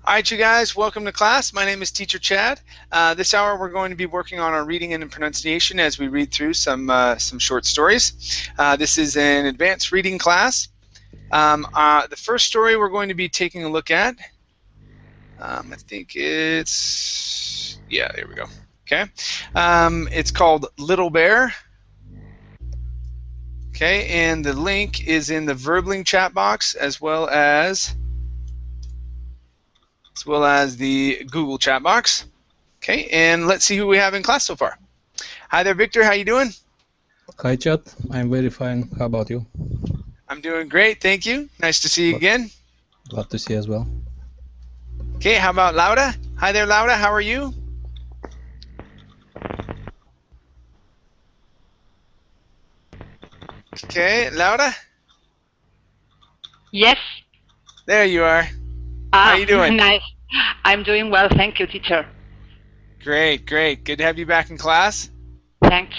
All right, you guys, welcome to class. My name is Teacher Chad. This hour we're going to be working on our reading and pronunciation as we read through some short stories. This is an advanced reading class. The first story we're going to be taking a look at, I think it's, yeah, there we go. Okay, it's called Little Bear. Okay, and the link is in the Verbling chat box as well as the Google chat box. Okay, and let's see who we have in class so far. Hi there, Victor. How you doing? Hi, Chad. I'm very fine. How about you? I'm doing great, thank you. Nice to see you again. Glad to see you as well. Okay, how about Laura? Hi there, Laura. How are you? Okay, Laura? Yes. There you are. How are you doing? Nice. I'm doing well, thank you, teacher. Great, great. Good to have you back in class. Thanks.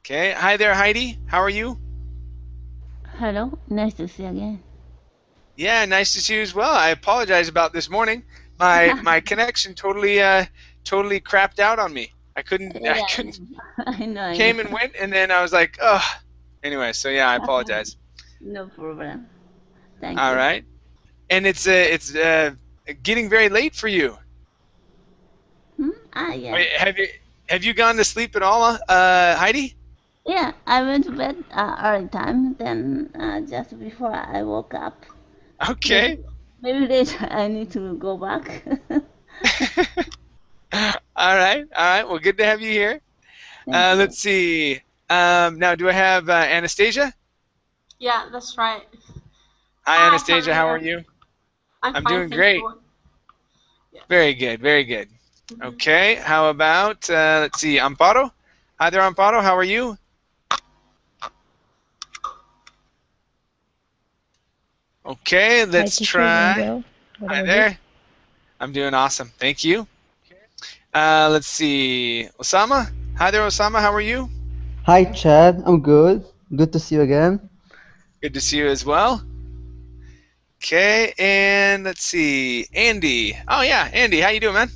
Okay, hi there, Heidi. How are you? Hello, nice to see you again. Yeah, nice to see you as well. I apologize about this morning. My connection totally crapped out on me. I couldn't. I know. Came and went, and then I was like, oh. Anyway, so yeah, I apologize. No problem. Thank you. All right. And it's getting very late for you. Yeah. Wait, have you gone to sleep at all, Heidi? Yeah, I went to bed early time. Then just before I woke up. Okay. Maybe later I need to go back. All right. Well, good to have you here. Let's see. Now, do I have Anastasia? Yeah, that's right. Hi, Anastasia. How are you? I'm doing great. Yeah. Very good. Very good. Okay. How about let's see, Amparo? Hi there, Amparo. How are you? Okay. Let's try. Hi there. I'm doing awesome. Thank you. Let's see. Osama? Hi there, Osama. How are you? Hi, Chad. I'm good. Good to see you again. Good to see you as well. Okay, and let's see. Andy. Oh, yeah. Andy, how you doing, man?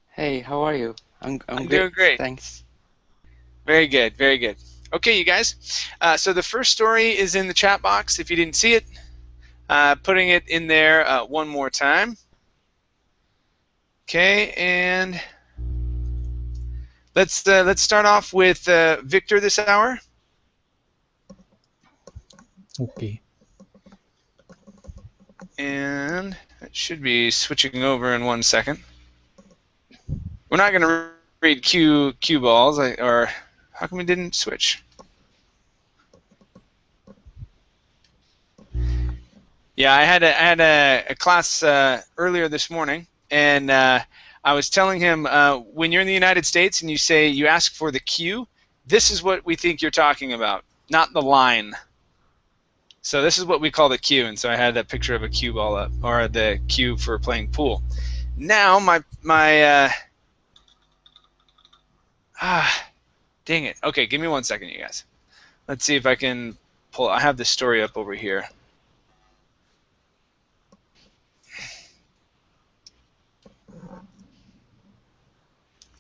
Hey, how are you? I'm doing great. Thanks. Very good. Very good. Okay, you guys. So the first story is in the chat box. If you didn't see it, putting it in there one more time. Okay, and let's start off with Victor this hour. Okay. And it should be switching over in 1 second. We're not going to read cue balls, or how come we didn't switch? Yeah, I had a class earlier this morning, and I was telling him when you're in the United States and you ask for the cue, this is what we think you're talking about, not the line. So this is what we call the cue, and so I had a picture of a cue ball up, or the cue for playing pool. Now dang it. Okay, give me 1 second, you guys. Let's see if I can pull. I have the story up over here.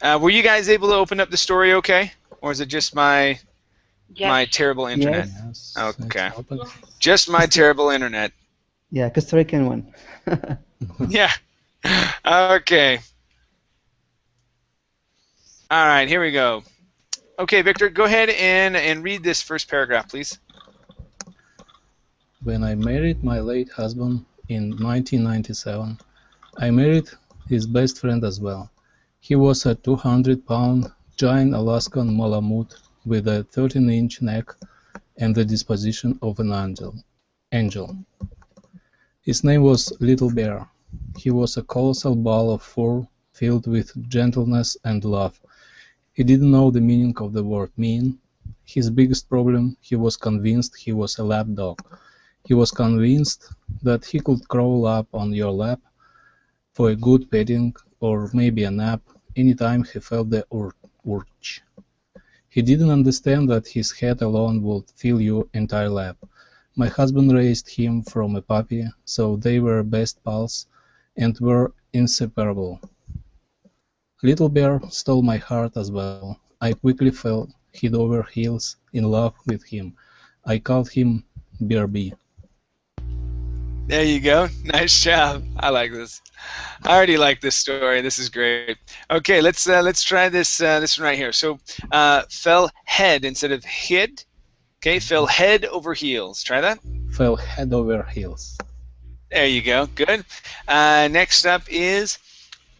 Were you guys able to open up the story okay? Or is it just my terrible internet? Yes. Okay. Just my terrible internet. Yeah, Costa Rican one. Yeah. Okay. All right, here we go. Okay, Victor, go ahead and read this first paragraph, please. When I married my late husband in 1997, I married his best friend as well. He was a 200-pound giant Alaskan Malamute with a 13-inch neck and the disposition of an angel. His name was Little Bear. He was a colossal ball of fur filled with gentleness and love. He didn't know the meaning of the word mean. His biggest problem, he was convinced he was a lap dog. He was convinced that he could crawl up on your lap for a good petting or maybe a nap anytime he felt the urge. He didn't understand that his head alone would fill your entire lap. My husband raised him from a puppy, so they were best pals and were inseparable. Little Bear stole my heart as well. I quickly fell head over heels in love with him. I called him Bear B. There you go. Nice job. I like this. I already like this story. This is great. Okay, let's try this this one right here. So fell head instead of hid. Okay, fell head over heels. Try that. Fell head over heels. There you go. Good. Next up is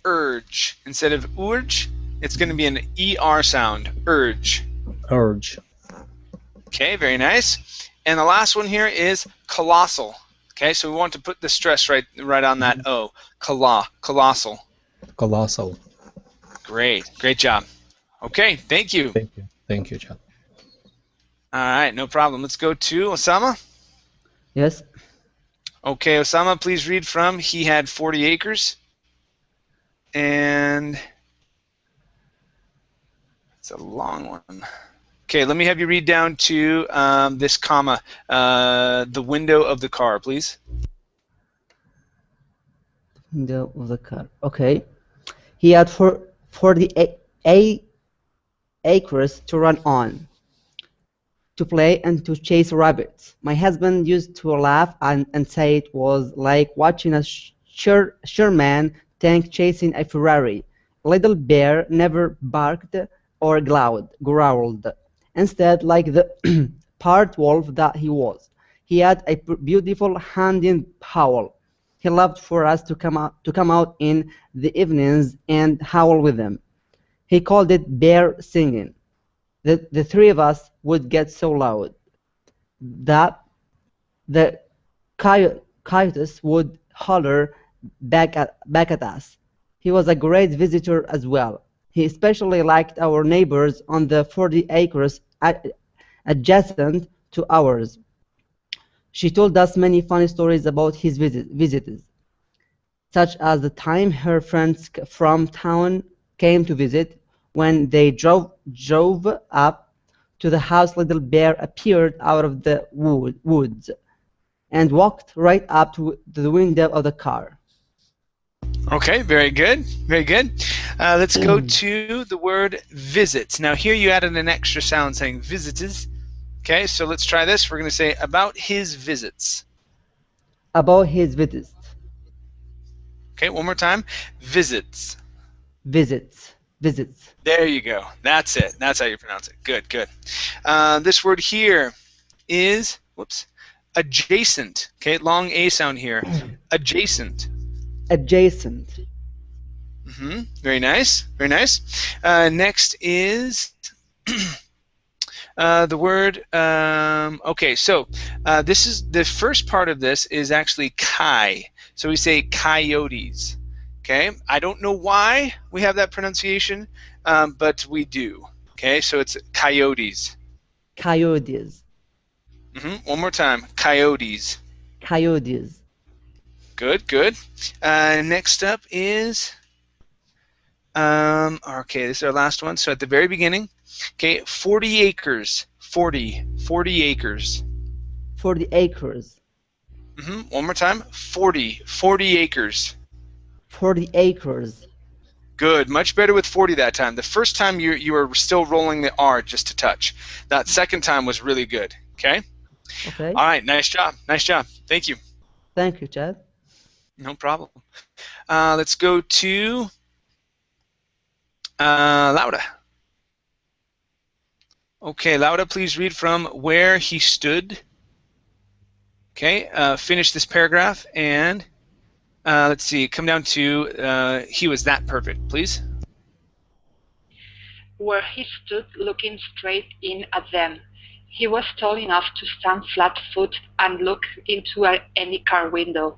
urge. Instead of urge, it's going to be an ER sound. Urge. Urge. Okay, very nice. And the last one here is colossal. Okay, so we want to put the stress right on that O. Colossal. Colossal. Great. Great job. Okay, thank you. Thank you. Thank you, Chad. All right, no problem. Let's go to Osama. Yes. Okay, Osama, please read from He Had 40 Acres. And it's a long one. Okay, let me have you read down to this comma, the window of the car, please. Window of the car. Okay. He had 48 acres to run on, to play and to chase rabbits. My husband used to laugh and say it was like watching a Sherman tank chasing a Ferrari. Little Bear never barked or growled. Instead, like the part wolf that he was, he had a beautiful hand-in howl. He loved for us to come out in the evenings and howl with him. He called it bear singing. The three of us would get so loud that the coyotes would holler back at us. He was a great visitor as well. He especially liked our neighbors on the 40 acres adjacent to ours. She told us many funny stories about his visits, such as the time her friends from town came to visit. When they drove up to the house, Little Bear appeared out of the woods and walked right up to the window of the car. Okay, very good, very good. Let's go to the word visits. Now here you added an extra sound saying visitors. Okay, so let's try this. We're going to say about his visits. About his visits. Okay, one more time. Visits. Visits. Visits. There you go. That's it. That's how you pronounce it. Good, good. This word here is, whoops, adjacent. Okay, long A sound here. Adjacent. Adjacent. Very nice. Very nice. Next is the word. Okay, so this is the first part of this is actually kai. So we say coyotes. Okay, I don't know why we have that pronunciation, but we do. Okay, so it's coyotes. Coyotes. One more time. Coyotes. Coyotes. Good, good. Next up is, okay, this is our last one. So at the very beginning, okay, 40 acres. 40 acres. 40 acres. One more time. 40 acres. 40 acres. Good. Much better with 40 that time. The first time you were still rolling the R just a touch. That second time was really good. Okay? Okay. All right. Nice job. Nice job. Thank you. Thank you, Chad. No problem. Let's go to Laura. Okay, Laura, please read from where he stood. Okay, finish this paragraph and let's see, come down to he was that perfect, please. Where he stood looking straight in at them. He was tall enough to stand flat-footed and look into any car window.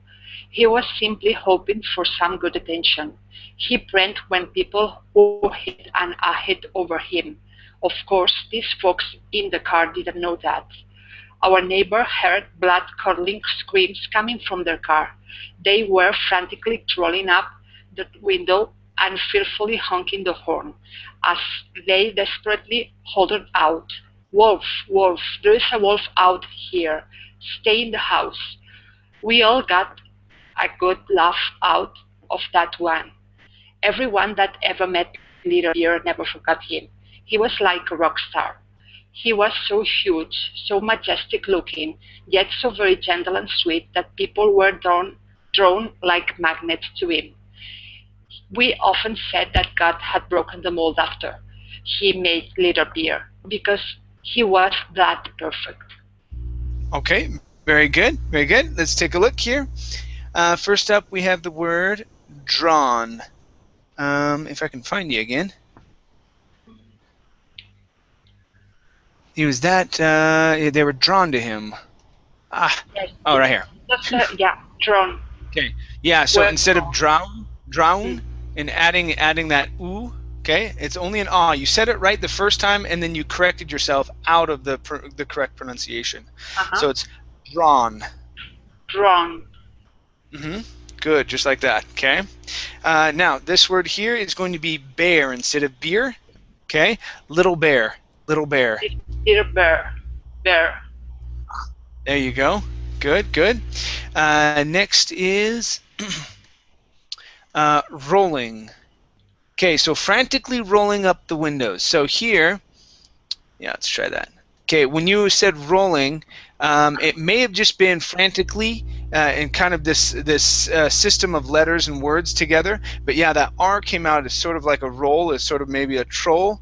He was simply hoping for some good attention. He preened when people who hit and hit over him. Of course, these folks in the car didn't know that. Our neighbor heard blood-curdling screams coming from their car. They were frantically rolling up the window and fearfully honking the horn as they desperately hollered out. Wolf, wolf, there is a wolf out here. Stay in the house. We all got a good laugh out of that one. Everyone that ever met Little Bear never forgot him. He was like a rock star. He was so huge, so majestic looking, yet so very gentle and sweet that people were drawn like magnets to him. We often said that God had broken the mold after he made Little Bear because he was that perfect. Okay, very good, very good. Let's take a look here. First up, we have the word drawn. If I can find you again. He was that, they were drawn to him. Yes, Oh, right here. yeah, drawn. Okay, yeah, so Were instead of drown, Mm. and adding that oo, okay, it's only an ah. You said it right the first time, and then you corrected yourself out of the correct pronunciation. So it's drawn. Drawn. Good, just like that, okay? Now, this word here is going to be bear instead of beer, okay? Little bear, little bear. Little bear. Bear. There you go. Good, good. Next is rolling. Okay, so frantically rolling up the windows. So here, yeah, let's try that. Okay, when you said rolling, it may have just been frantically and kind of this system of letters and words together. But yeah, that R came out as sort of like a roll, as sort of maybe a troll.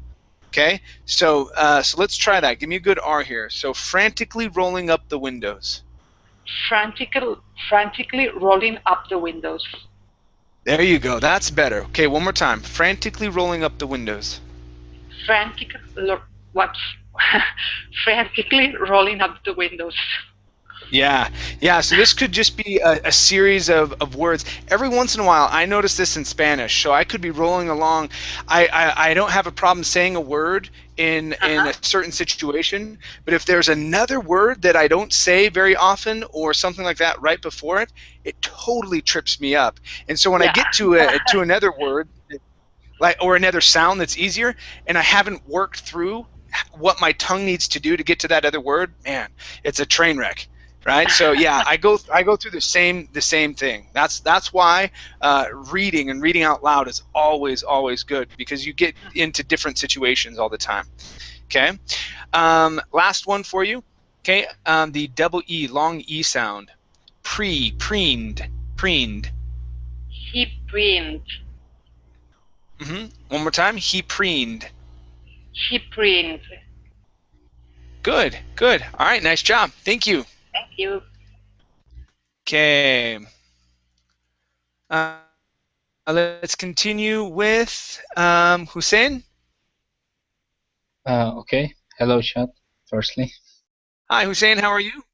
Okay, so let's try that. Give me a good R here. So frantically rolling up the windows. Frantically rolling up the windows. There you go. That's better. Okay, one more time. Frantically rolling up the windows. Frantically rolling up the windows. Yeah, yeah. So this could just be a series of words. Every once in a while, I notice this in Spanish. So I could be rolling along. I don't have a problem saying a word in a certain situation, but if there's another word that I don't say very often or something like that right before it, it totally trips me up. And so when I get to another word, or another sound that's easier, and I haven't worked through what my tongue needs to do to get to that other word, man, it's a train wreck. Right, so yeah, I go through the same thing. That's why reading and reading out loud is always good, because you get into different situations all the time. Okay, last one for you. Okay, the double E, long E sound. Preened. He preened. One more time. He preened. He preened. Good, good. All right, nice job. Thank you. Thank you. Okay. Let's continue with Hussein. Okay. Hello, Chad. Firstly, Hi, Hussein. How are you?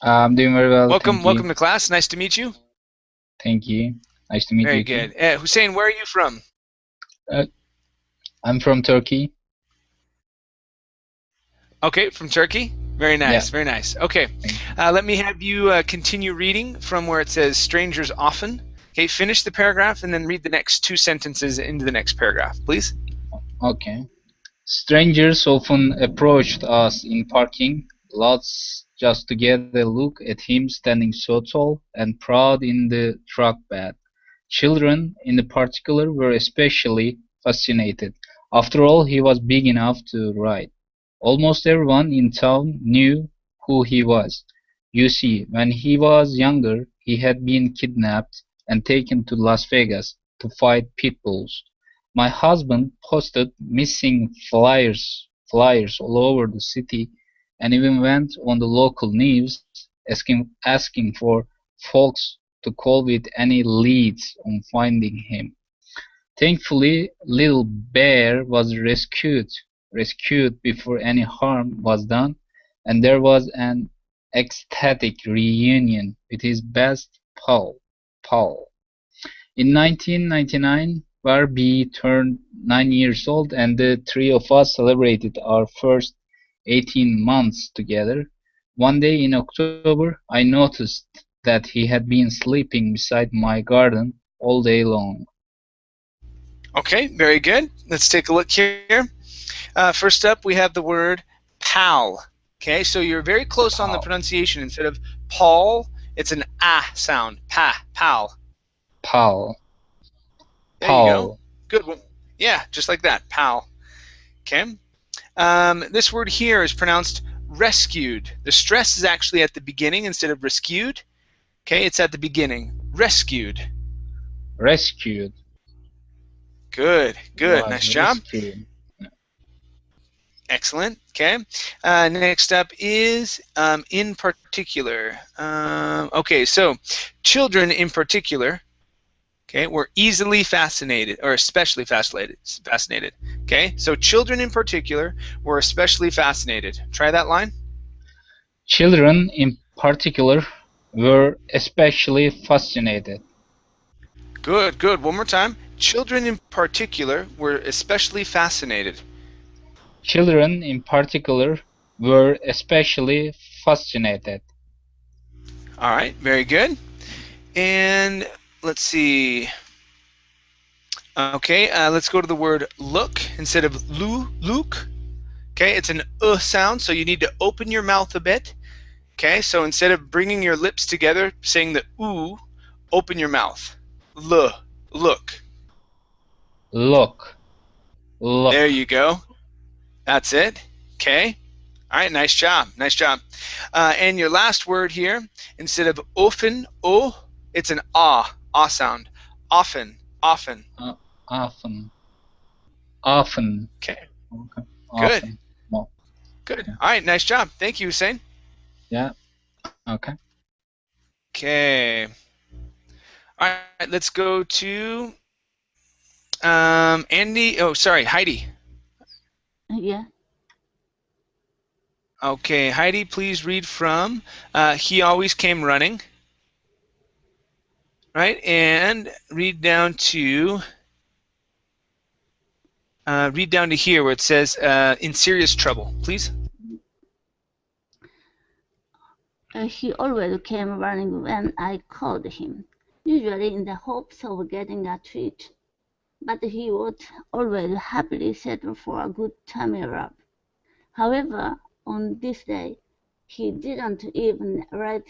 I'm doing very well. Welcome Thank you. to class. Nice to meet you. Thank you. Nice to meet Very you. good. Hussein, where are you from? I'm from Turkey. Okay, from Turkey. Very nice. Yeah. Very nice. Okay, let me have you continue reading from where it says strangers often. Okay, finish the paragraph and then read the next two sentences into the next paragraph, please. Okay. Strangers often approached us in parking lots just to get a look at him standing so tall and proud in the truck bed. Children, in particular, were especially fascinated. After all, he was big enough to ride. Almost everyone in town knew who he was. You see, when he was younger, he had been kidnapped and taken to Las Vegas to fight pit bulls. My husband posted missing flyers all over the city and even went on the local news asking for folks to call with any leads on finding him. Thankfully, Little Bear was rescued before any harm was done, and there was an ecstatic reunion with his best pal. In 1999, Barbie turned 9 years old, and the three of us celebrated our first 18 months together. One day in October, I noticed that he had been sleeping beside my garden all day long. Okay, very good. Let's take a look here. First up, we have the word pal. Okay, so you're very close on the pronunciation. Instead of Paul, it's an ah sound. Pal. Pal. There you go. Pal. Good one. Yeah, just like that. Pal. Okay. This word here is pronounced rescued. The stress is actually at the beginning instead of rescued. Okay, it's at the beginning. Rescued. Rescued. Good. Was Nice job. rescued. Excellent. Okay. Next up is in particular. Okay, so children in particular, okay, were easily fascinated or especially fascinated. Okay, so children in particular were especially fascinated. Try that line. Children in particular were especially fascinated. Good. One more time. Children in particular were especially fascinated. Children in particular were especially fascinated. All right, very good. And let's see. Okay, let's go to the word look instead of look. Okay, it's an sound, so you need to open your mouth a bit. Okay, so instead of bringing your lips together, saying the oo, open your mouth. Look. Look. There you go. That's it. Okay. All right, nice job. And your last word here, instead of often, it's an ah sound. Often. Often. Okay. Often. Good. All right, nice job. Thank you, Hussein. Yeah. Okay. Okay. All right, let's go to Andy. Oh, sorry, Heidi. Yeah. Okay, Heidi, please read from He Always Came Running. Right, and read down to here where it says in serious trouble, please. He always came running when I called him, usually in the hopes of getting a treat. But he would always happily settle for a good tummy rub. However, on this day, he didn't even raise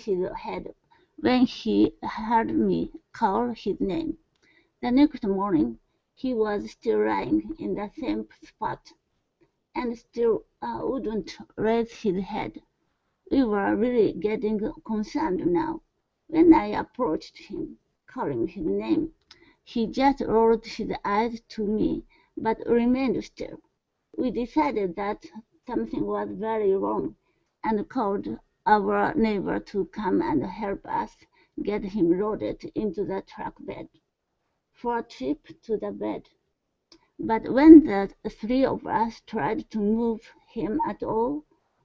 his head when he heard me call his name. The next morning, he was still lying in the same spot, and still wouldn't raise his head. We were really getting concerned now. When I approached him, calling his name, he just rolled his eyes to me, but remained still. We decided that something was very wrong and called our neighbor to come and help us get him loaded into the truck bed for a trip to the bed. But when the three of us tried to move him at all,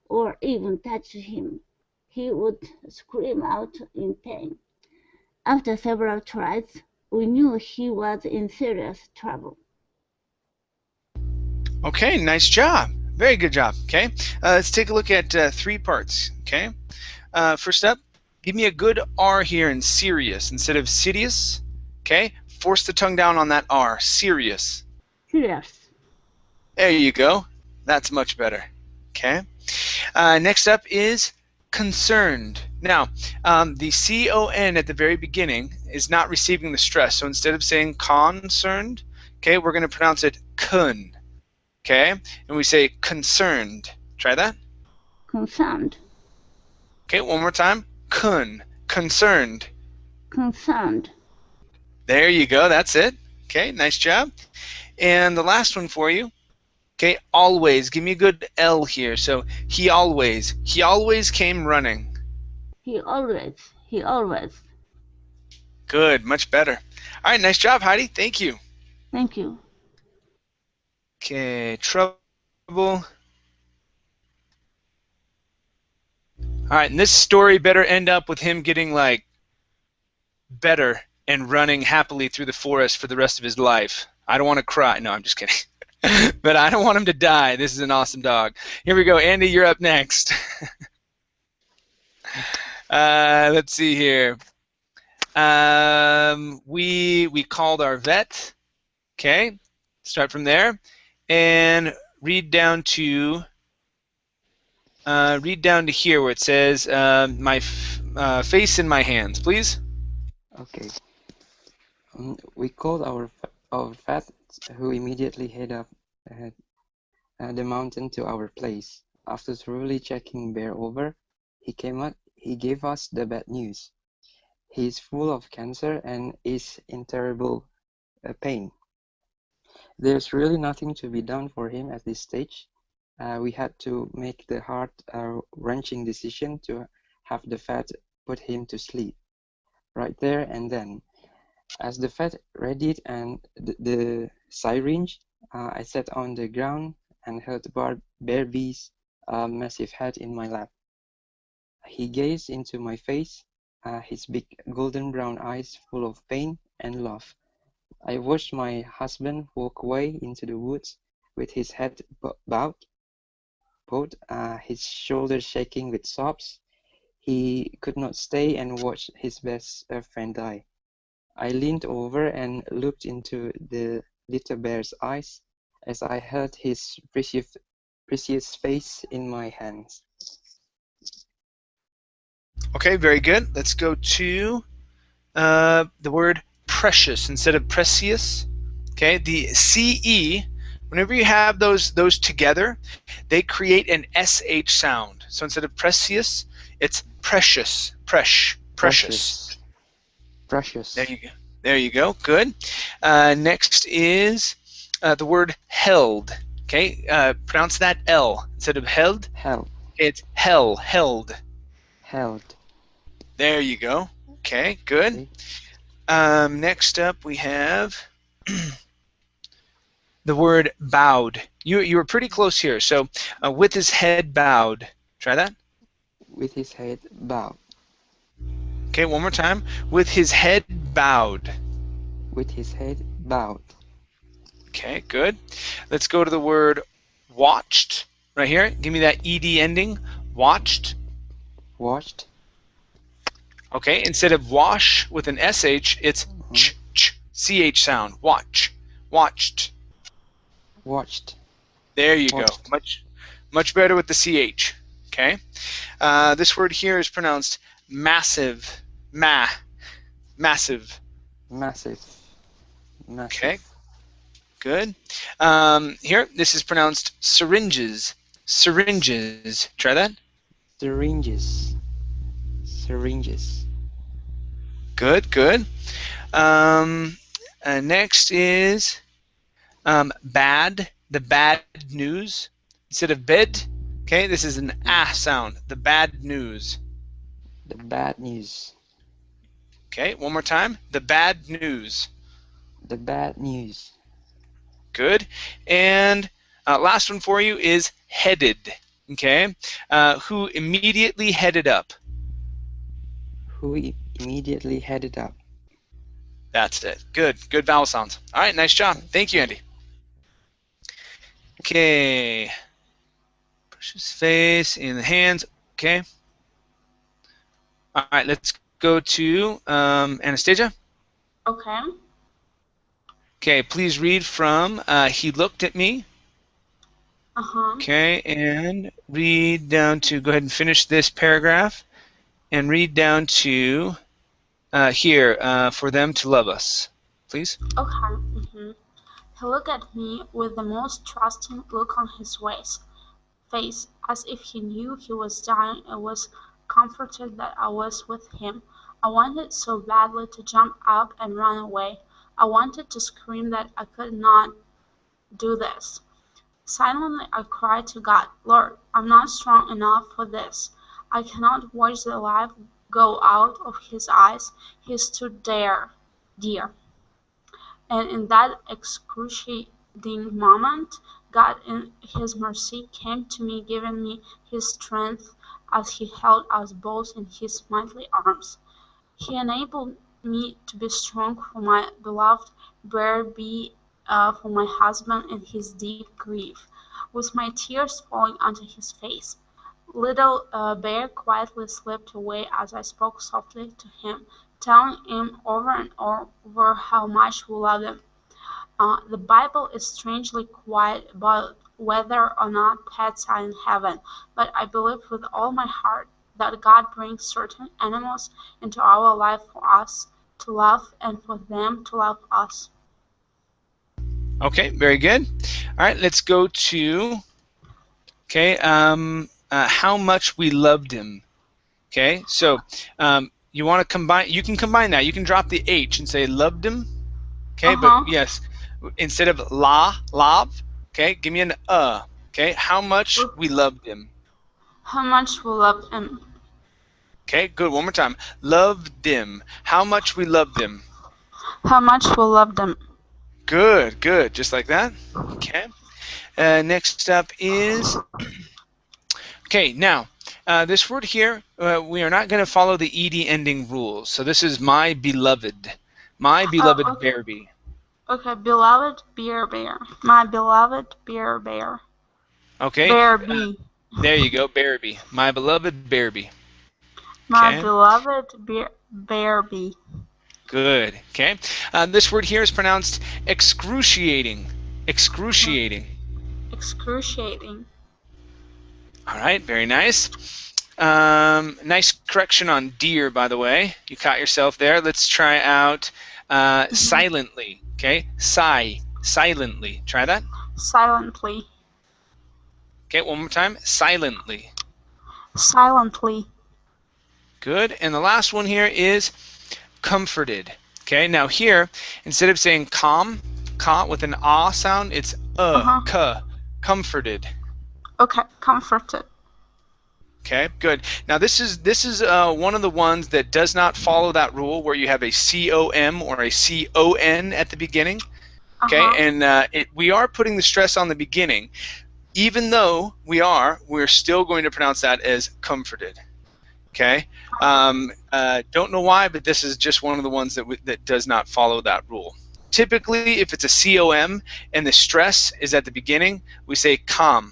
or even touch him, he would scream out in pain. After several tries, we knew he was in serious trouble. Okay, nice job. Very good job. Okay, let's take a look at 3 parts. Okay, first up, give me a good R here in serious instead of serious. Okay, force the tongue down on that R. Serious. Serious. There you go. That's much better. Okay. Next up is concerned. Now, the C-O-N at the very beginning is not receiving the stress. So instead of saying concerned, okay, we're going to pronounce it kun. Okay, and we say concerned. Try that. Concerned. Okay, one more time. Kun. Concerned. Concerned. There you go. That's it. Okay, nice job. And the last one for you. Okay, always. Give me a good L here. So he always came running. He always. Good, much better. All right, nice job, Heidi. Thank you. Thank you. Okay, trouble. All right, and this story better end up with him getting like better and running happily through the forest for the rest of his life. I don't want to cry. No, I'm just kidding. But I don't want him to die. This is an awesome dog. Here we go. Andy, you're up next. Let's see here. We called our vet. Okay, start from there. And read down to read down to here where it says my face in my hands, please. Okay. We called our fat, who immediately headed the mountain to our place. After thoroughly checking Bear over, he gave us the bad news. He is full of cancer and is in terrible pain. There's really nothing to be done for him at this stage. We had to make the heart-wrenching decision to have the vet put him to sleep, right there and then. As the vet readied and the syringe, I sat on the ground and held Bear B's massive head in my lap. He gazed into my face, his big golden brown eyes full of pain and love. I watched my husband walk away into the woods with his head bowed, his shoulders shaking with sobs. He could not stay and watch his best friend die. I leaned over and looked into the little bear's eyes as I held his precious face in my hands. Okay, very good. Let's go to the word precious instead of precious. Okay, the CE, whenever you have those together, they create an SH sound. So instead of precious, it's precious. Precious. There you go. There you go. Good. Next is the word held. Okay, pronounce that L instead of held. Held. It's held. Held. There you go. Okay, good. Next up we have the word bowed. You were pretty close here. So with his head bowed. Try that. With his head bowed. Okay, one more time. With his head bowed. With his head bowed. Okay, good. Let's go to the word watched. Right here. Give me that ED ending. Watched. Watched. Okay, instead of wash with an SH, it's CH sound. Watch. Watched. Watched. There you go. Much better with the CH. Okay. This word here is pronounced massive. Massive. Massive. Okay. Good. Here, this is pronounced syringes. Syringes. Try that. Syringes. Syringes. Good, good. Next is bad, the bad news. Instead of bed, okay, this is an ah sound, the bad news. The bad news. Okay, one more time. The bad news. The bad news. Good. And last one for you is headed. Okay, who immediately headed up. Who immediately headed up. That's it. Good. Good vowel sounds. All right, nice job. Thank you, Andy. Okay. Push his face in the hands. Okay. All right, let's go to Anastasia. Okay. Okay, please read from he looked at me. Okay, and read down to, go ahead and finish this paragraph, and read down to here, for them to love us, please. Okay. He looked at me with the most trusting look on his face, as if he knew he was dying and was comforted that I was with him. I wanted so badly to jump up and run away. I wanted to scream that I could not do this. Silently I cried to God, Lord, I'm not strong enough for this. I cannot watch the life go out of his eyes. He stood there, dear. And in that excruciating moment, God in his mercy came to me, giving me his strength as he held us both in his mighty arms. He enabled me to be strong for my beloved Bear B, for my husband in his deep grief, with my tears falling onto his face. Little Bear quietly slipped away as I spoke softly to him, telling him over and over how much we loved him. The Bible is strangely quiet about whether or not pets are in heaven, but I believe with all my heart that God brings certain animals into our life for us to love and for them to love us. Okay, very good. All right, let's go to, okay, how much we loved him. Okay, so you want to combine, you can combine that. You can drop the H and say loved him. Okay, but yes, instead of love, okay, give me an okay, how much we loved him. How much we loved him. Okay, good, one more time. Loved him. How much we loved him. How much we loved him. Good, good, just like that. Okay, next up is, okay, now, this word here, we are not going to follow the ed ending rules. So this is my beloved. My beloved Bearby. Okay, beloved bear. My beloved bear. Okay. Bearby. There you go, Bearby. My beloved Bearby. My beloved Bearby. Good. Okay. This word here is pronounced excruciating. Excruciating. Excruciating. All right. Very nice. Nice correction on deer, by the way. You caught yourself there. Let's try out silently. Okay. Silently. Try that. Silently. Okay. One more time. Silently. Silently. Good. And the last one here is comforted. Okay. Now here, instead of saying calm with an ah sound, it's comforted. Okay. Comforted. Okay, good. Now this is one of the ones that does not follow that rule where you have a com or a con at the beginning. Okay, and we are putting the stress on the beginning, even though we're still going to pronounce that as comforted. Okay, don't know why, but this is just one of the ones that does not follow that rule. Typically, if it's a com and the stress is at the beginning, we say com.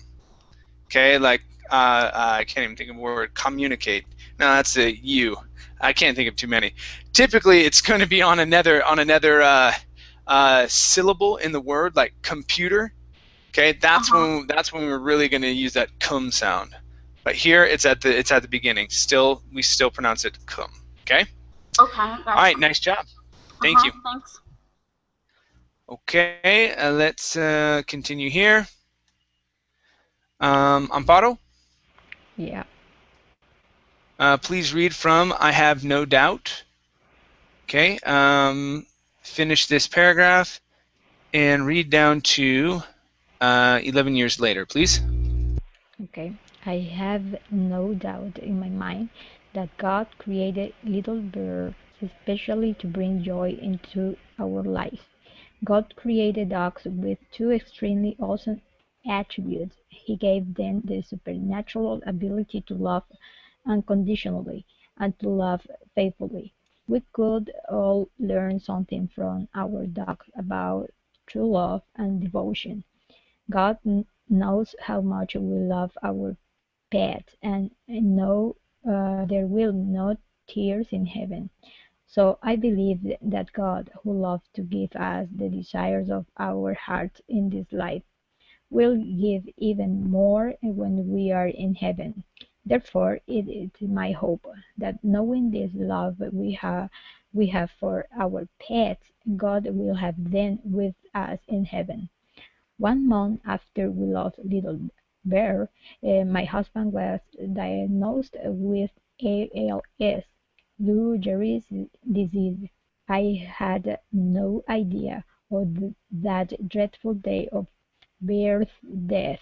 Okay, like. I can't even think of a word. Communicate. No, that's a U. I can't think of too many. Typically, it's going to be on another syllable in the word, like computer. Okay, that's when we're really going to use that cum sound. But here, it's at the beginning. We still pronounce it cum. Okay. Okay. All right. Nice job. Thank you. Thanks. Okay. Let's continue here. Amparo. Yeah. Please read from I have no doubt. Okay. Finish this paragraph and read down to 11 years later, please. Okay. I have no doubt in my mind that God created little birds especially to bring joy into our life. God created dogs with two extremely awesome attributes. He gave them the supernatural ability to love unconditionally and to love faithfully. We could all learn something from our dogs about true love and devotion. God knows how much we love our pets and know there will not tears in heaven. So I believe that God, who loves to give us the desires of our hearts in this life, will give even more when we are in heaven. Therefore, it is my hope that knowing this love we have for our pets, God will have them with us in heaven. 1 month after we lost Little Bear, my husband was diagnosed with ALS, Lou Gehrig's disease. I had no idea of that dreadful day of Bear's death,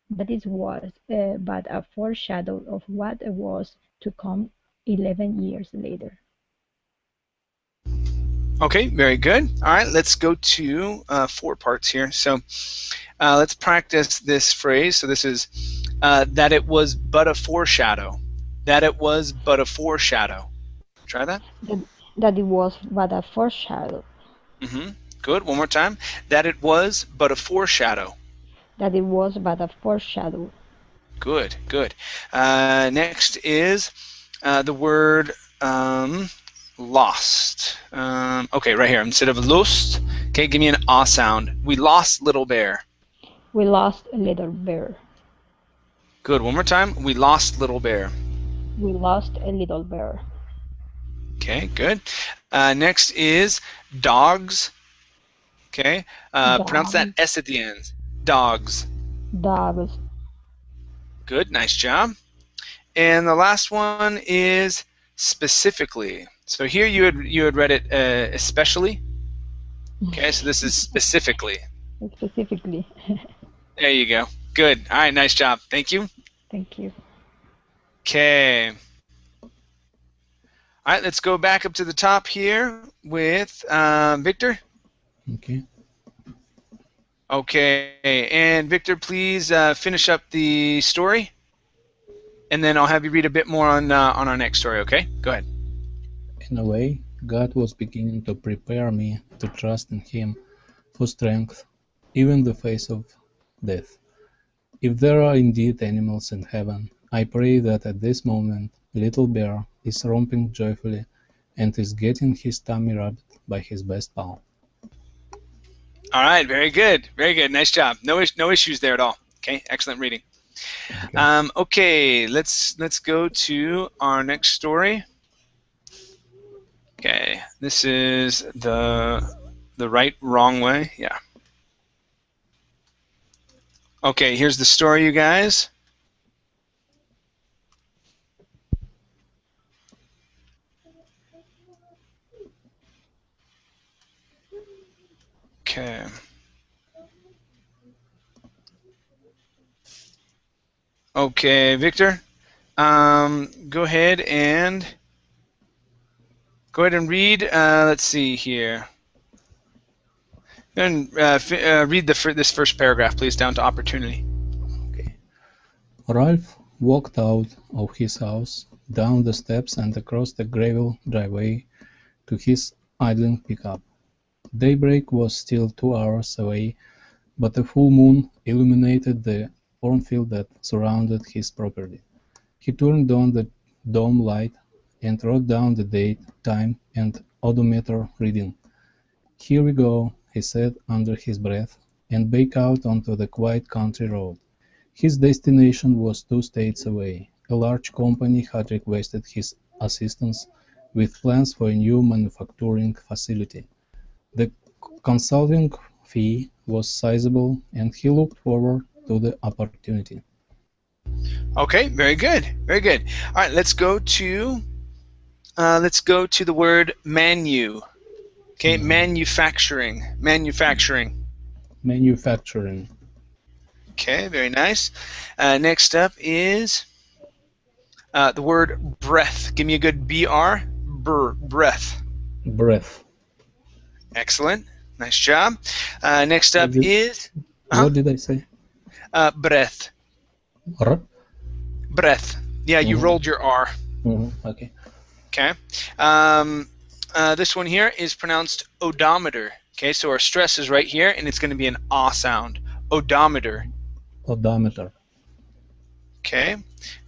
but it was but a foreshadow of what was to come 11 years later. Okay, very good. All right, let's go to 4 parts here. So let's practice this phrase. So this is that it was but a foreshadow. That it was but a foreshadow. Try that. That it was but a foreshadow. Good. One more time. That it was but a foreshadow. That it was but a foreshadow. Good, good. Next is the word lost. Okay, right here. Instead of lost, okay, give me an ah sound. We lost Little Bear. We lost a little bear. Good. One more time. We lost little bear. We lost a little bear. Okay, good. Next is dogs. Okay, pronounce that Dogs. S at the end. Dogs. Dogs. Good, nice job. And the last one is specifically. So here you had read it especially. Okay, so this is specifically. Specifically. There you go. Good. All right, nice job. Thank you. Thank you. Okay. All right, let's go back up to the top here with Victor. Okay. Okay, and Victor, please finish up the story, and then I'll have you read a bit more on our next story. Okay, go ahead. In a way, God was beginning to prepare me to trust in Him for strength, even in the face of death. If there are indeed animals in heaven, I pray that at this moment little bear is romping joyfully and is getting his tummy rubbed by his best pal. All right, very good, nice job. No issues there at all. Okay, excellent reading. Okay. Okay, let's go to our next story. Okay, this is the right wrong way. Yeah. Okay, here's the story, you guys. Okay. Okay, Victor, go ahead and read. Let's see here. And read this first paragraph, please, down to opportunity. Okay. Ralph walked out of his house, down the steps and across the gravel driveway to his idling pickup. Daybreak was still 2 hours away, but a full moon illuminated the cornfield that surrounded his property. He turned on the dome light and wrote down the date, time, and odometer reading. "Here we go," he said under his breath, and backed out onto the quiet country road. His destination was 2 states away. A large company had requested his assistance with plans for a new manufacturing facility. The consulting fee was sizable, and he looked forward to the opportunity. Okay, very good, very good. All right, let's go to the word manu. Okay, manufacturing. Manufacturing. Okay, very nice. Next up is the word breath. Give me a good BR. Breath. Breath. Excellent. Nice job. Next up is... What did I say? Breath. R? Breath. Yeah, you rolled your R. Okay. Okay. This one here is pronounced odometer. Okay, so our stress is right here, and it's going to be an ah sound. Odometer. Odometer. Okay,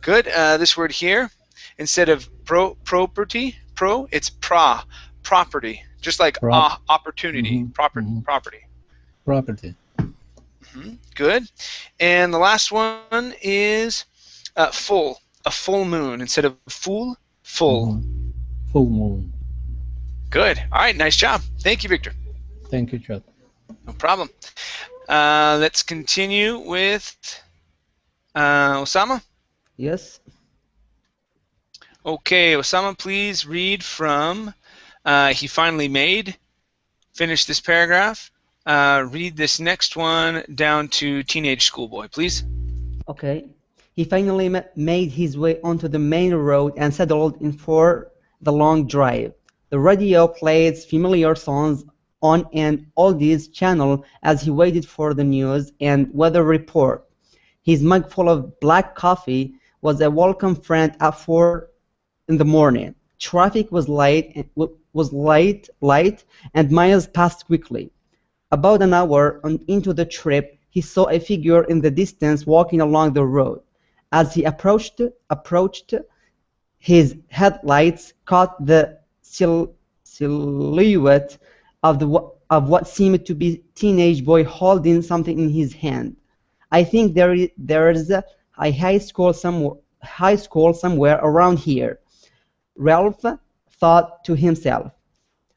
good. This word here, instead of property, it's property. Just like opportunity, property. Property. Good. And the last one is full. A full moon. Instead of full. Full moon. Good. All right, nice job. Thank you, Victor. Thank you, Chad. No problem. Let's continue with Osama. Yes. Okay, Osama, please read from he finally made. Finish this paragraph. Read this next one down to teenage schoolboy, please. Okay. He finally made his way onto the main road and settled in for the long drive. The radio played familiar songs on an oldies channel as he waited for the news and weather report. His mug full of black coffee was a welcome friend at 4 in the morning. Traffic was light, and miles passed quickly. About an hour into the trip, he saw a figure in the distance walking along the road. As he approached, his headlights caught the silhouette of what seemed to be a teenage boy holding something in his hand. I think there's a high school somewhere around here. Ralph thought to himself.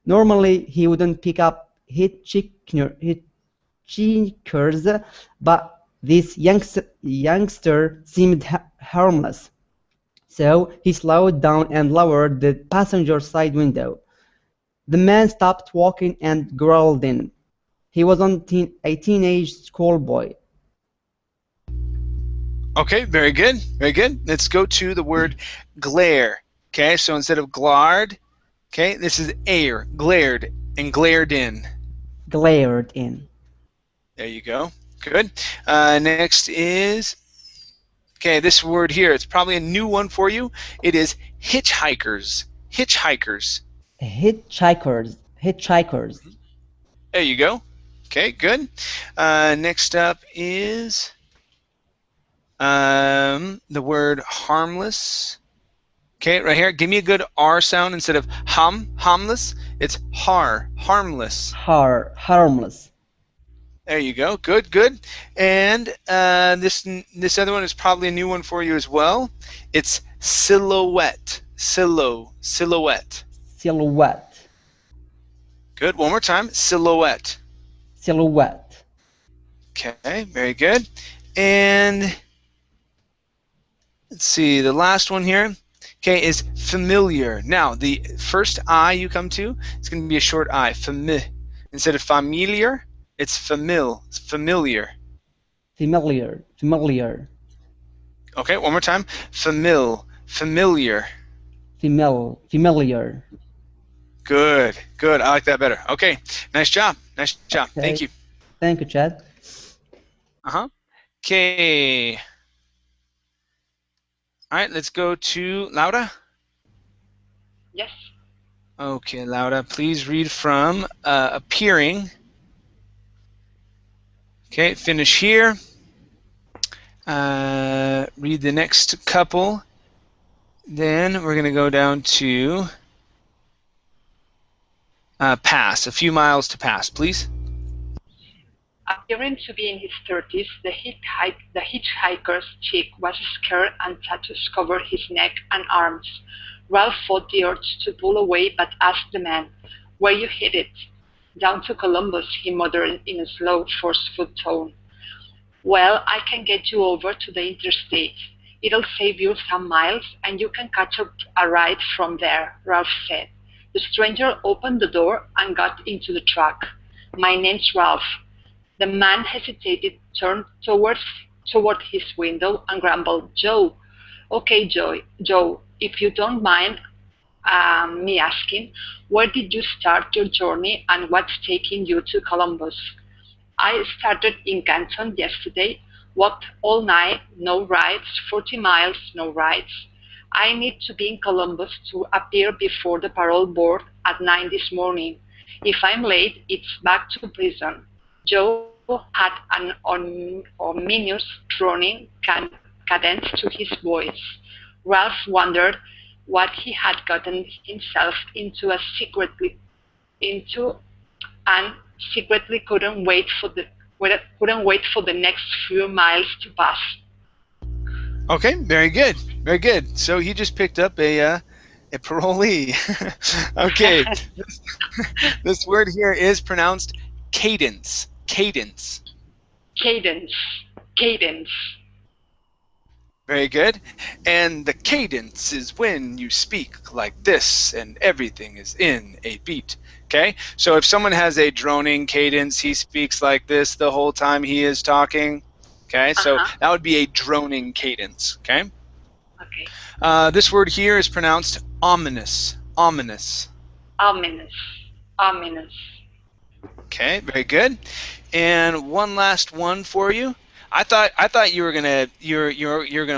Normally he wouldn't pick up hitchhikers, but this youngster seemed harmless. So he slowed down and lowered the passenger side window. The man stopped walking and growled in. He was a teenage schoolboy. Okay, very good, very good. Let's go to the word glare. Okay, so instead of glared, okay, this is air, glared, and glared in. Glared in. There you go. Good. Next is, okay, this word here, it's probably a new one for you. It is hitchhikers. Hitchhikers. Hitchhikers. There you go. Okay, good. Next up is the word harmless. Okay, right here. Give me a good R sound instead of harmless. It's harmless. Harmless. There you go. Good, good. And this other one is probably a new one for you as well. It's silhouette. Silhouette. Silhouette. Good. One more time. Silhouette. Silhouette. Okay, very good. And let's see, the last one here, okay, is familiar. Now, the first I you come to, it's going to be a short I. Instead of familiar, it's familiar. Familiar. Okay, one more time. Familiar. Familiar. Good, good. I like that better. Okay, nice job. Nice job. Okay. Thank you. Thank you, Chad. Okay. All right, let's go to Laura. Yes. Okay, Laura, please read from appearing. Okay, finish here. Read the next couple. Then we're going to go down to pass. A few miles to pass, please. Appearing to be in his 30s, the hitchhiker's cheek was scarred and tattoos covered his neck and arms. Ralph fought the urge to pull away but asked the man, "Where you headed?" "Down to Columbus," he muttered in a slow, forceful tone. "Well, I can get you over to the interstate. It'll save you some miles, and you can catch a ride from there," Ralph said. The stranger opened the door and got into the truck. "My name's Ralph." The man hesitated, turned toward his window, and grumbled, "Joe." "Okay, Joe, if you don't mind me asking, where did you start your journey and what's taking you to Columbus?" "I started in Canton yesterday, walked all night, no rides, 40 miles, no rides. I need to be in Columbus to appear before the parole board at 9 this morning. If I'm late, it's back to prison." Joe had an ominous droning cadence to his voice. Ralph wondered what he had gotten himself into and secretly couldn't wait for the next few miles to pass. Okay, very good, very good. So he just picked up a parolee. Okay, this word here is pronounced cadence. Cadence. Cadence. Cadence. Very good. And the cadence is when you speak like this and everything is in a beat. Okay? So if someone has a droning cadence, he speaks like this the whole time he is talking. Okay? So that would be a droning cadence. Okay? Okay. This word here is pronounced ominous. Ominous. Ominous. Ominous. Okay, very good. And one last one for you. I thought you were gonna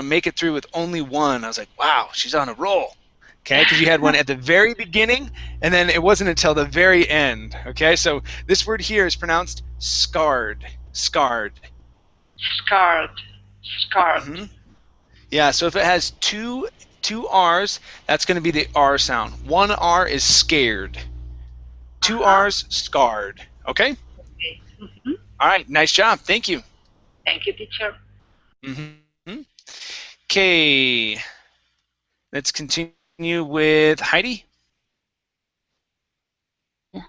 make it through with only one. I was like, wow, she's on a roll. Okay, because you had one at the very beginning, and then it wasn't until the very end. Okay, so this word here is pronounced scarred. Scarred. Scarred. Scarred. Mm-hmm. Yeah. So if it has two R's, that's going to be the R sound. One R is scared. Two R's, scarred. Okay? Okay. Mm-hmm. All right. Nice job. Thank you. Thank you, teacher. Mm-hmm. Okay. Let's continue with Heidi. Yeah.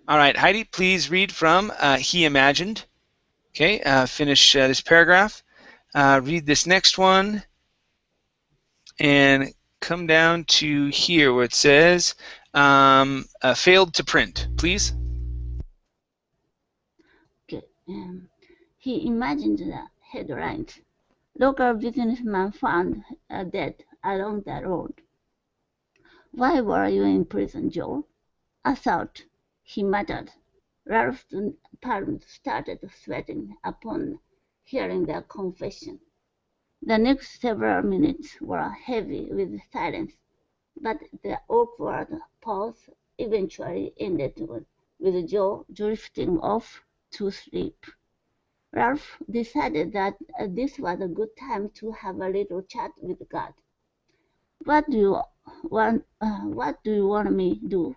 All right, Heidi, please read from He Imagined. Okay, finish this paragraph. Read this next one and come down to here where it says failed to print, please. Okay. He imagined the headlines. Local businessman found dead along the road. Why were you in prison, Joe? Assault, he muttered. Ralph's palms started sweating upon hearing the confession. The next several minutes were heavy with silence, but the awkward pause eventually ended with Joe drifting off to sleep. Ralph decided that this was a good time to have a little chat with God. What do you want me to do?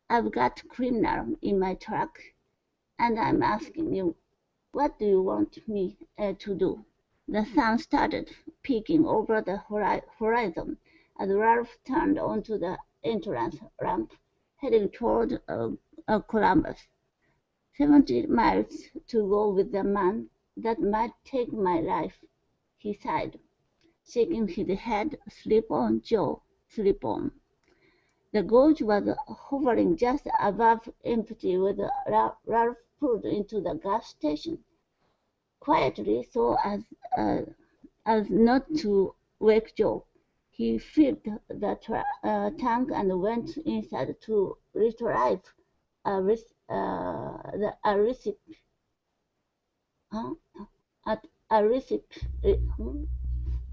I've got criminal in my truck, and I'm asking you, what do you want me to do? The sun started peeking over the horizon as Ralph turned onto the entrance ramp, heading toward Columbus. 70 miles to go with the man that might take my life, he sighed, shaking his head. Sleep on, Joe, sleep on. The gauge was hovering just above empty when Ralph pulled into the gas station, quietly so as not to wake Joe. He filled the tank and went inside to retrieve a receipt. A receipt.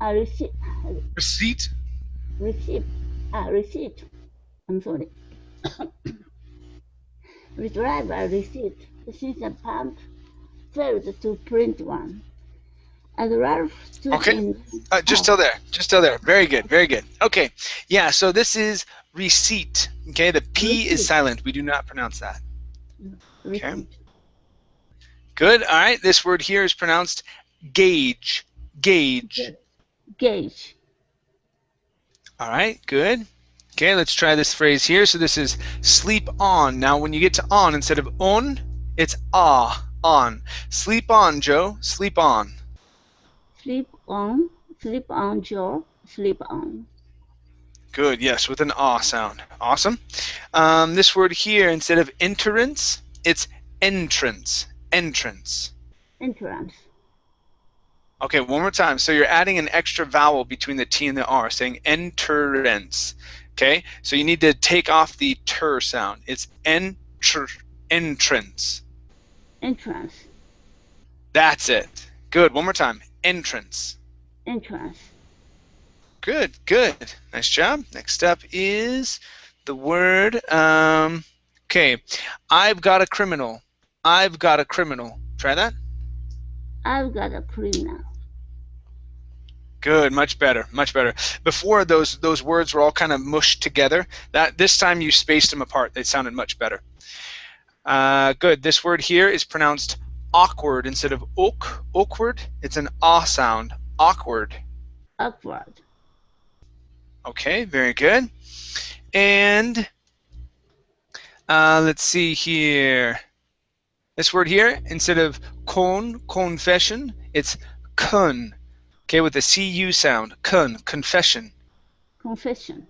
A receipt. Receipt. Receipt. A receipt. I'm sorry. Retrieve a receipt since the pump failed to print one. As Ralph stood Okay. in. Just till there. Just till there. Very good. Very good. Okay. Yeah. So this is receipt. Okay. The P is silent. We do not pronounce that. Okay. Receipt. Good. All right. This word here is pronounced gauge. Gauge. Gauge. All right. Good. Okay. Let's try this phrase here. So this is sleep on. Now, when you get to on, instead of on, it's on. Sleep on, Joe. Sleep on. Sleep on, Joe, sleep on. Good, yes, with an ah sound. Awesome. This word here, instead of entrance, it's entrance. Entrance. Entrance. Okay, one more time. So you're adding an extra vowel between the T and the R, saying entrance. Okay, so you need to take off the ter sound. It's entrance. Entrance. That's it. Good, one more time. Entrance. Entrance. Good, good. Nice job. Next up is the word, okay, I've got a criminal. I've got a criminal. Try that. I've got a criminal. Good, much better, much better. Before those words were all kind of mushed together. This time you spaced them apart. They sounded much better. Good. This word here is pronounced awkward instead of awkward. It's an ah sound. Awkward. Awkward. Okay, very good. And let's see here. This word here, instead of confession, it's kun. Okay, with the cu sound. Kun, confession. Confession.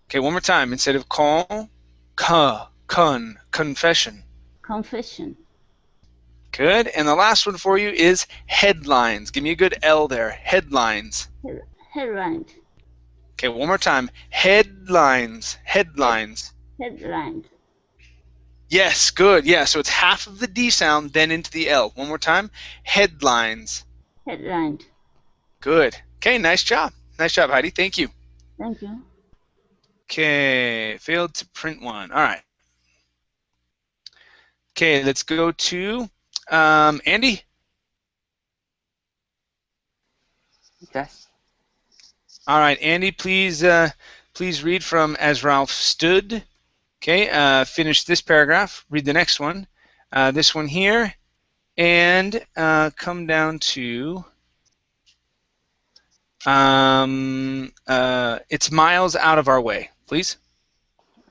Okay, one more time. Instead of kun, confession. Confession. Good. And the last one for you is headlines. Give me a good L there. Headlines. Headlines. Okay, one more time. Headlines. Headlines. Headlines. Yes, good. Yeah, so it's half of the D sound, then into the L. One more time. Headlines. Headlines. Good. Okay, nice job. Nice job, Heidi. Thank you. Thank you. Okay, failed to print one. All right. Okay, let's go to Andy. Yes. All right, Andy, please read from As Ralph Stood. Okay, finish this paragraph. Read the next one. This one here and come down to it's miles out of our way, please.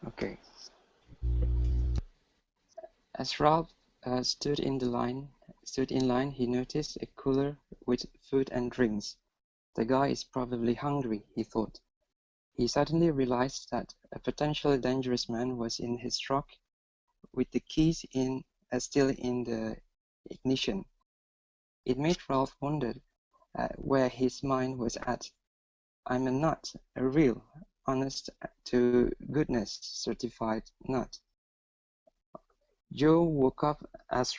Okay. As Ralph stood in line, he noticed a cooler with food and drinks. The guy is probably hungry, he thought. He suddenly realized that a potentially dangerous man was in his truck with the keys still in the ignition. It made Ralph wonder where his mind was at. I'm a nut, a real, honest to goodness certified nut. Joe woke up as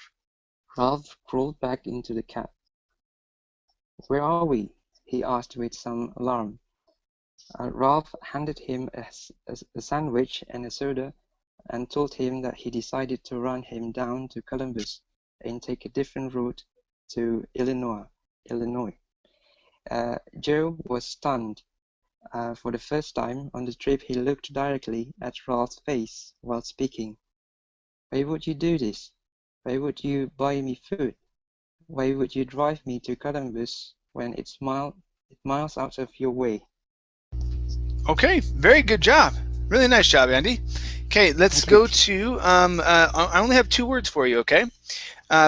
Ralph crawled back into the cab. Where are we? He asked with some alarm. Ralph handed him a sandwich and a soda and told him that he decided to run him down to Columbus and take a different route to Illinois. Joe was stunned. For the first time on the trip, he looked directly at Ralph's face while speaking. Why would you do this? Why would you buy me food? Why would you drive me to Columbus when it's miles out of your way? Okay, very good job. Really nice job, Andy. Okay, let's go to, I only have 2 words for you, okay?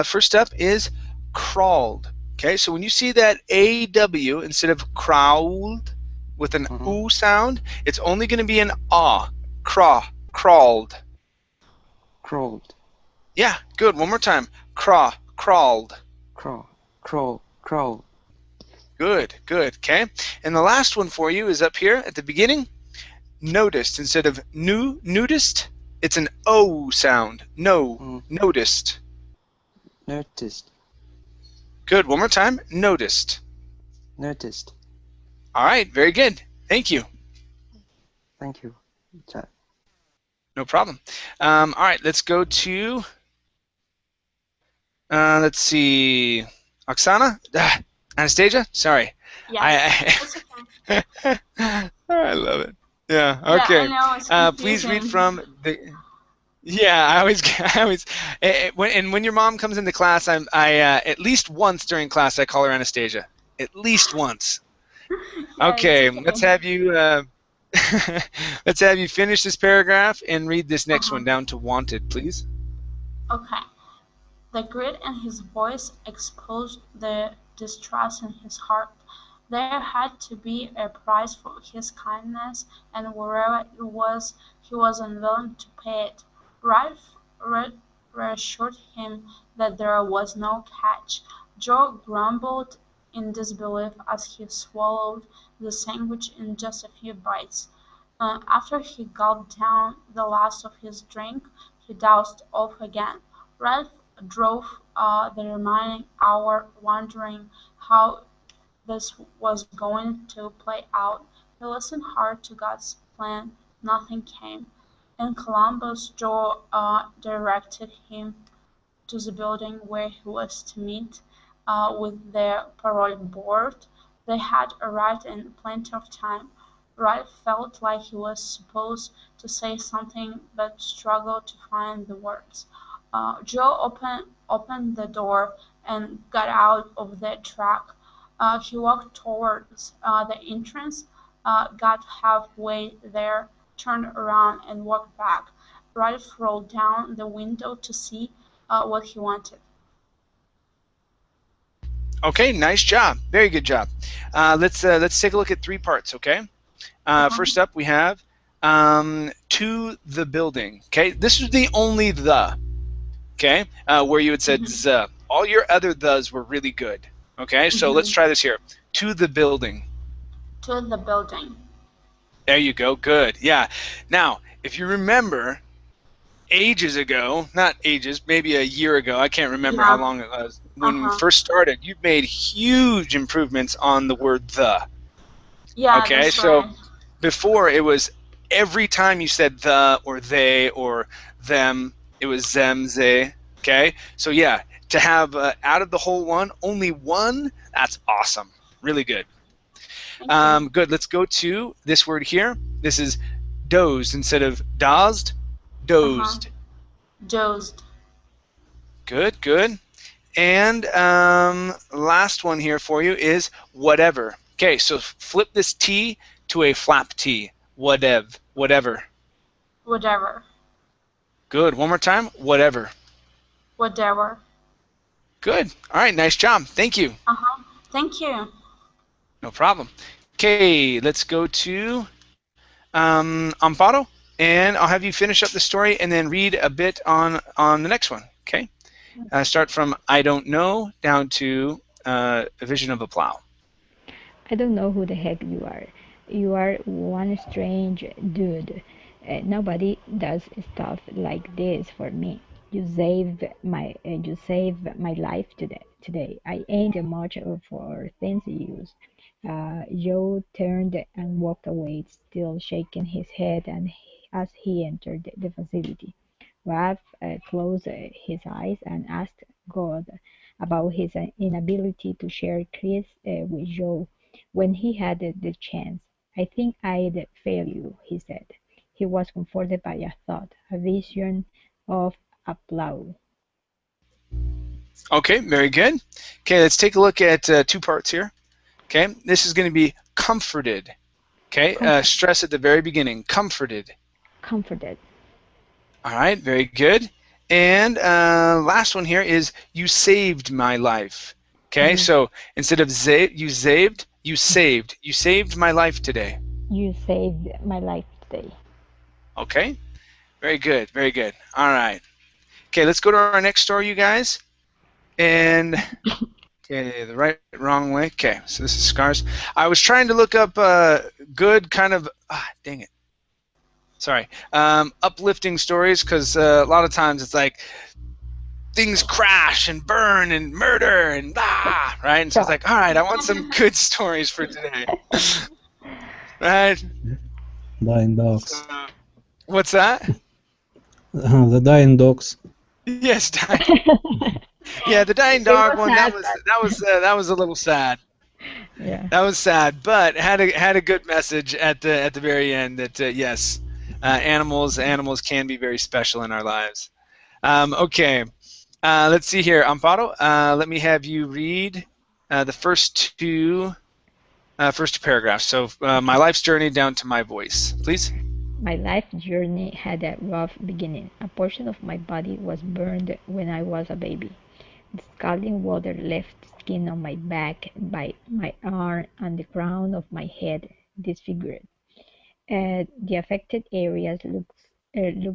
First up is crawled. Okay, so when you see that AW instead of crowled with an oo sound, it's only going to be an ah. Crawled. Crawled. Yeah, good. One more time. Crawled. Crawl. Good. Okay. And the last one for you is up here at the beginning. Noticed instead of nudist, it's an O sound. Noticed. Noticed. Good. One more time. Noticed. All right. Very good. Thank you. Thank you, Chad. No problem. All right. Let's go to. Let's see. Oksana? Anastasia? Sorry. Yes, it's okay. I love it. Yeah. Okay. Yeah, I know, Please read from the. Yeah, I always. When your mom comes into class, I at least once during class I call her Anastasia. At least once. Yeah, Okay. Let's have you. Let's have you finish this paragraph and read this next one down to wanted, please. Okay. The grit in his voice exposed the distrust in his heart. There had to be a price for his kindness, and wherever it was, he was unwilling to pay it. Ralph reassured him that there was no catch. Joe grumbled in disbelief as he swallowed the sandwich in just a few bites. After he gulped down the last of his drink, he dozed off again. Ralph drove the remaining hour wondering how this was going to play out. He listened hard to God's plan. Nothing came. In Columbus, Joe directed him to the building where he was to meet with the parole board. They had arrived in plenty of time. Ralph felt like he was supposed to say something but struggled to find the words. Joe opened the door and got out of the truck. He walked towards the entrance, got halfway there, turned around and walked back. Ralph rolled down the window to see what he wanted. Okay, nice job. Very good job. Let's take a look at 3 parts, okay? First up, we have to the building. Okay, this is the only the. Okay, where you had said z. All your other thes were really good. Okay, so let's try this here. To the building. To the building. There you go. Good. Yeah. Now, if you remember, ages ago, not ages, maybe a year ago, I can't remember how long it was, when we first started, you made huge improvements on the word the. Yeah, okay, that's so right. before it was every time you said the or they or them, it was them, they. Okay, so yeah, to have out of the whole one, only one, that's awesome. Really good. Good. Let's go to this word here. This is dozed instead of dozed. Dozed. Dozed. Good, good. And last one here for you is whatever. Okay, so flip this T to a flap T. Whatever. Whatever. Whatever. Good. One more time. Whatever. Whatever. Good. All right, nice job. Thank you. Thank you. No problem. Okay, let's go to Amparo, and I'll have you finish up the story and then read a bit on the next one. Okay. Start from I don't know down to a vision of a plow. I don't know who the heck you are. You are one strange dude. Nobody does stuff like this for me. You saved my life today. I ain't much for things you use. Joe turned and walked away, still shaking his head as he entered the facility. Ralph closed his eyes and asked God about his inability to share Chris with Joe when he had the chance. I think I'd fail you, he said. He was comforted by a thought, a vision of a plow. Okay, very good. Okay, let's take a look at two parts here. Okay, this is going to be comforted. Okay, stress at the very beginning. Comforted. Comforted. All right, very good. And last one here is you saved my life. Okay, so instead of you saved. You saved my life today. You saved my life today. Okay, very good, very good. All right. Okay, let's go to our next story, you guys. And okay, the wrong way. Okay, so this is scars. I was trying to look up good kind of dang it. Sorry, uplifting stories, because a lot of times it's like things crash and burn and murder and right? And so it's like, all right, I want some good stories for today. Right? Dying dogs. What's that? The dying dogs. Yes, dying. Yeah, the dying dog one. That was a little sad. Yeah. That was sad, but had a good message at the very end that yes, animals can be very special in our lives. Okay, let's see here, Amparo. Let me have you read the first two paragraphs. So my life's journey down to my voice, please. My life journey had a rough beginning. A portion of my body was burned when I was a baby. The scalding water left skin on my back, by my arm, and the crown of my head disfigured. The affected areas looked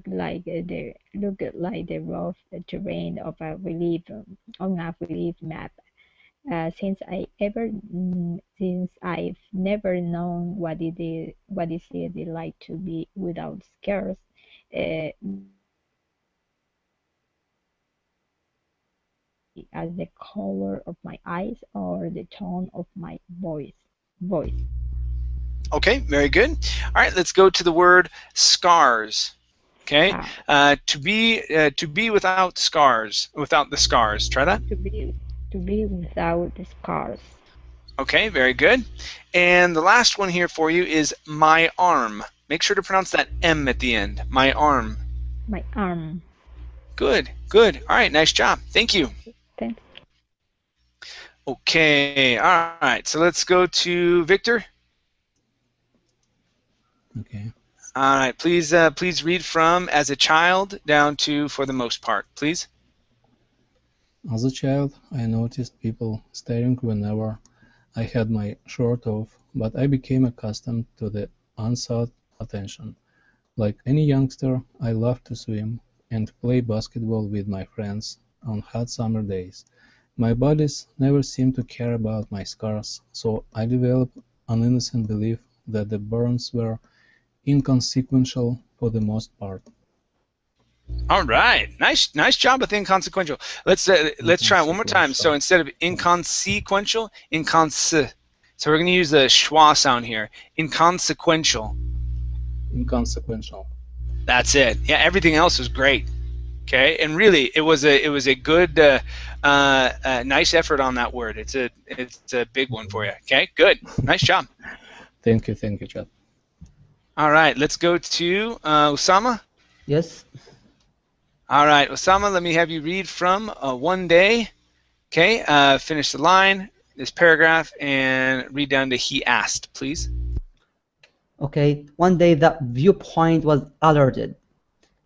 like the rough terrain of a relief map. Since I've never known what is it like to be without scars, as the color of my eyes or the tone of my voice. Okay, very good. All right, let's go to the word scars. Okay, to be without scars, without the scars. Try that. To be without the scars. Okay, very good. And the last one here for you is my arm. Make sure to pronounce that M at the end. My arm. My arm. Good, good. All right, nice job. Thank you. Thanks. Okay, all right. So let's go to Victor. Okay. All right, please read from as a child down to for the most part, please. As a child, I noticed people staring whenever I had my shirt off, but I became accustomed to the unsought attention. Like any youngster, I loved to swim and play basketball with my friends on hot summer days. My buddies never seemed to care about my scars, so I developed an innocent belief that the burns were inconsequential for the most part. All right, nice job with inconsequential. Let's try it one more time. So instead of inconsequential, So we're going to use the schwa sound here. Inconsequential. Inconsequential. That's it. Yeah, everything else was great. Okay, and really, it was a good, nice effort on that word. It's a big one for you. Okay, good, nice job. Thank you, Chad. All right, let's go to Osama. Yes. All right, Osama, let me have you read from One Day Okay, finish the line, this paragraph, and read down to he asked, please. Okay, one day the viewpoint was alerted.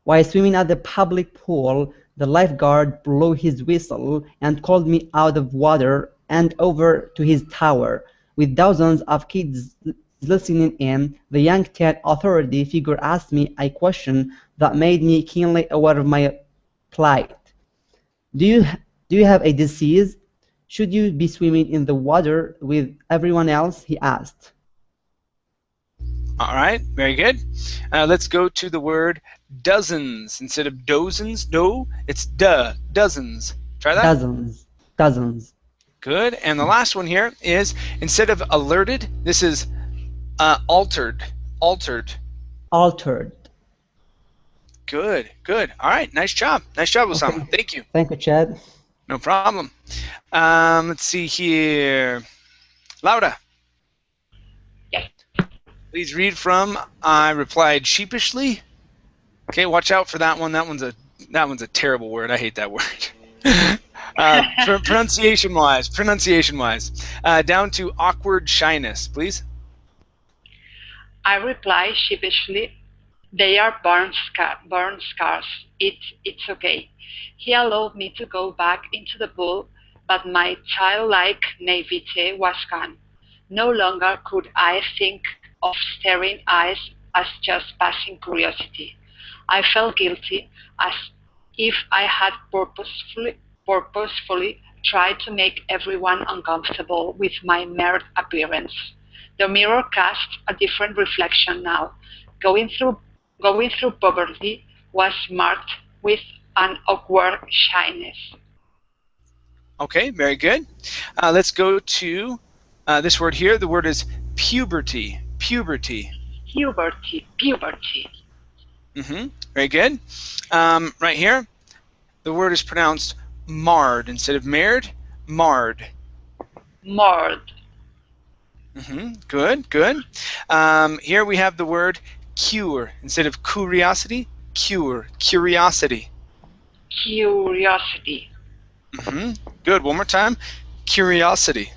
While swimming at the public pool, the lifeguard blew his whistle and called me out of water and over to his tower. With dozens of kids listening in, the young teen authority figure asked me a question that made me keenly aware of my plight. Do you have a disease? Should you be swimming in the water with everyone else? He asked. All right, very good. Let's go to the word dozens. Instead of dozens, it's dozens. Try that. Dozens. Good. And the last one here is, instead of alerted, this is altered. Good. All right, nice job, Osama. Okay. Thank you. Thank you, Chad. No problem. Let's see here. Laura. Yes. Please read from I replied sheepishly. Okay, watch out for that one. That one's a terrible word. I hate that word. Pronunciation wise, down to awkward shyness, please. I replied sheepishly, "They are burn scars. It's okay." He allowed me to go back into the pool, but my childlike naivete was gone. No longer could I think of staring eyes as just passing curiosity. I felt guilty, as if I had purposefully tried to make everyone uncomfortable with my mere appearance. The mirror cast a different reflection now. Going through puberty was marked with an awkward shyness. Okay, very good. Let's go to this word here. The word is puberty. Puberty. Very good. Right here, the word is pronounced marred instead of marred. Marred. Good. Here we have the word cure instead of curiosity. Curiosity. Good. One more time. Curiosity.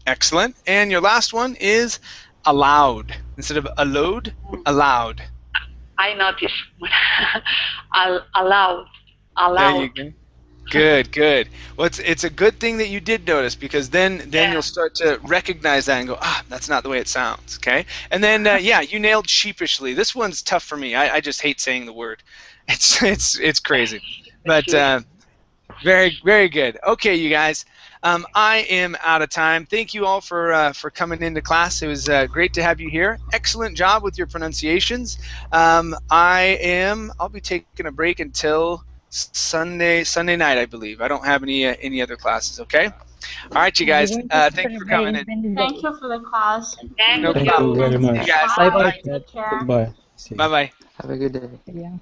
Excellent. And your last one is allowed instead of allowed. Allowed. I noticed. Allowed. There you go. Good. Well, it's a good thing that you did notice, because then you'll start to recognize that and go, that's not the way it sounds. Okay. And then you nailed sheepishly. This one's tough for me. I just hate saying the word. It's crazy. But very good. Okay, you guys. I am out of time. Thank you all for coming into class. It was great to have you here. Excellent job with your pronunciations. I'll be taking a break until Sunday night, I believe. I don't have any other classes. Okay. All right, you guys. Thank you for coming in. Thank you for the class. No Thank problem. you very much. See you guys. Bye. Take care. Goodbye. Bye. Have a good day. Yeah.